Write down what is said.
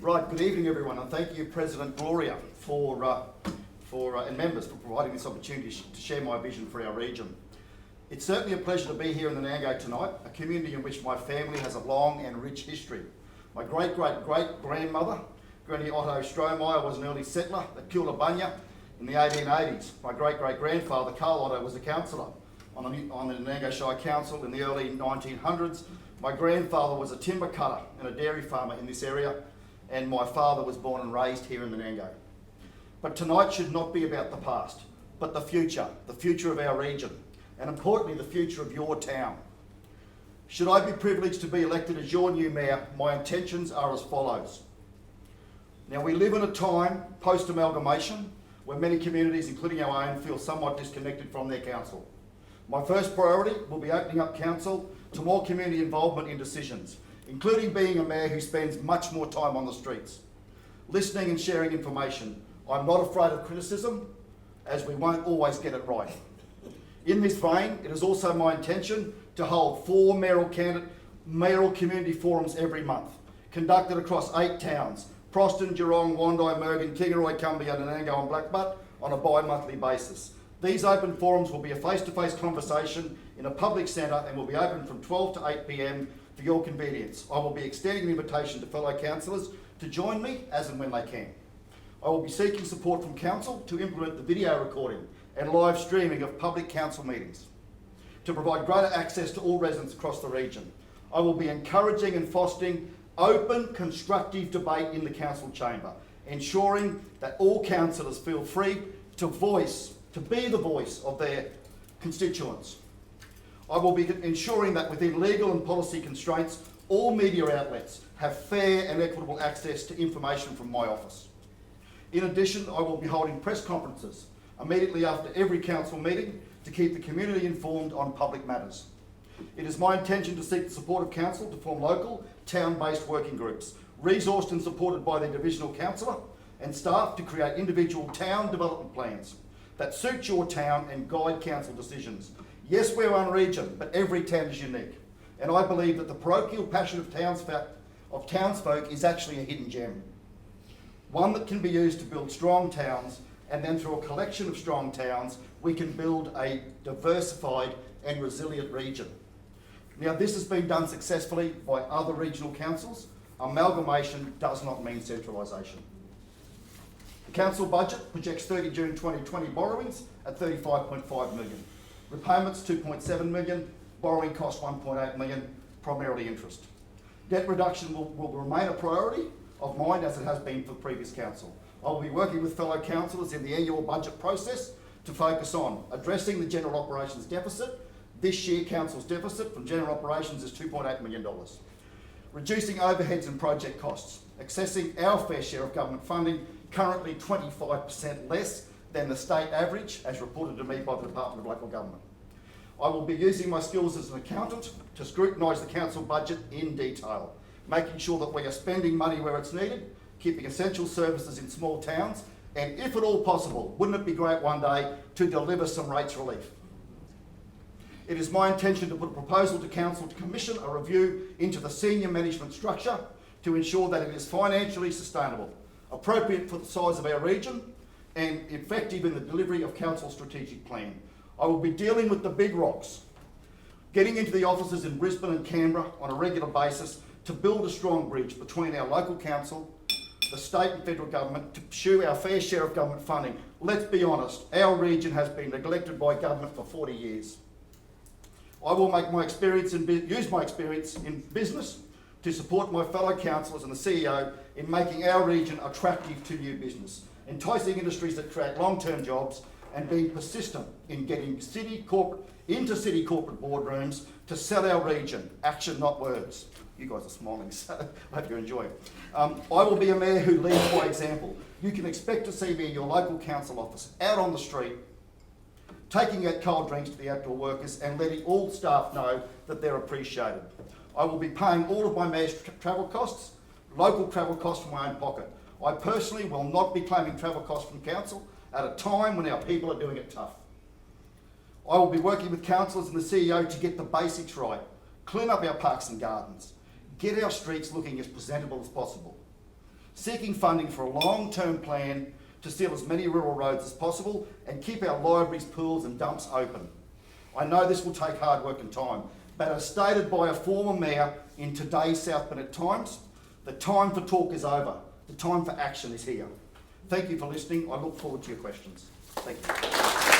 Right, good evening everyone, and thank you President Gloria and members for providing this opportunity to share my vision for our region. It's certainly a pleasure to be here in the Nango tonight, a community in which my family has a long and rich history. My great-great-great-grandmother, Granny OTTO Strohmeyer, was an early settler at Kildabunya in the 1880s. My great-great-grandfather, Carl OTTO, was a councillor on the Nango Shire Council in the early 1900s. My grandfather was a timber cutter and a dairy farmer in this area, and my father was born and raised here in the Nango. But tonight should not be about the past, but the future of our region, and importantly, the future of your town. Should I be privileged to be elected as your new mayor, my intentions are as follows. Now, we live in a time post-amalgamation where many communities, including our own, feel somewhat disconnected from their council. My first priority will be opening up council to more community involvement in decisions, including being a mayor who spends much more time on the streets, listening and sharing information. I'm not afraid of criticism, as we won't always get it right. In this vein, it is also my intention to hold 4 mayoral community forums every month, conducted across 8 towns, Proston, Geelong, Wandi, Mergen, Kingaroy, Cumbria, Nanango and Blackbutt, on a bi-monthly basis. These open forums will be a face-to-face conversation in a public centre and will be open from 12 to 8 p.m. for your convenience. I will be extending an invitation to fellow councillors to join me as and when they can. I will be seeking support from council to implement the video recording and live streaming of public council meetings to provide greater access to all residents across the region. I will be encouraging and fostering open, constructive debate in the council chamber, ensuring that all councillors feel free to be the voice of their constituents. I will be ensuring that within legal and policy constraints, all media outlets have fair and equitable access to information from my office. In addition, I will be holding press conferences immediately after every council meeting to keep the community informed on public matters. It is my intention to seek the support of council to form local, town-based working groups, resourced and supported by their divisional councillor and staff to create individual town development plans that suit your town and guide council decisions. Yes, we're one region, but every town is unique. And I believe that the parochial passion of townsfolk is actually a hidden gem. One that can be used to build strong towns, and then through a collection of strong towns, we can build a diversified and resilient region. Now, this has been done successfully by other regional councils. Amalgamation does not mean centralisation. The council budget projects 30 June 2020 borrowings at 35.5 million. Repayments 2.7 million, borrowing cost 1.8 million, primarily interest. Debt reduction will remain a priority of mine as it has been for the previous council. I will be working with fellow councillors in the annual budget process to focus on addressing the general operations deficit. This year, council's deficit from general operations is $2.8 million. Reducing overheads and project costs, accessing our fair share of government funding, currently 25% less than the state average, as reported to me by the Department of Local Government. I will be using my skills as an accountant to scrutinise the council budget in detail, making sure that we are spending money where it's needed, keeping essential services in small towns, and if at all possible, wouldn't it be great one day to deliver some rates relief? It is my intention to put a proposal to council to commission a review into the senior management structure to ensure that it is financially sustainable, appropriate for the size of our region, and effective in the delivery of council's strategic plan. I will be dealing with the big rocks, getting into the offices in Brisbane and Canberra on a regular basis to build a strong bridge between our local council, the state and federal government to pursue our fair share of government funding. Let's be honest, our region has been neglected by government for 40 years. I will use my experience in business to support my fellow councillors and the CEO in making our region attractive to new business, enticing industries that create long-term jobs, and being persistent in getting into city corporate boardrooms to sell our region. Action, not words. You guys are smiling, so I hope you're enjoying it. I will be a mayor who leads by example. You can expect to see me in your local council office, out on the street, taking out cold drinks to the outdoor workers and letting all staff know that they're appreciated. I will be paying all of my mayor's travel costs, local travel costs from my own pocket. I personally will not be claiming travel costs from council at a time when our people are doing it tough. I will be working with councillors and the CEO to get the basics right, clean up our parks and gardens, get our streets looking as presentable as possible, seeking funding for a long-term plan to seal as many rural roads as possible and keep our libraries, pools and dumps open. I know this will take hard work and time, but as stated by a former mayor in today's South Bennett Times, the time for talk is over. The time for action is here. Thank you for listening. I look forward to your questions. Thank you.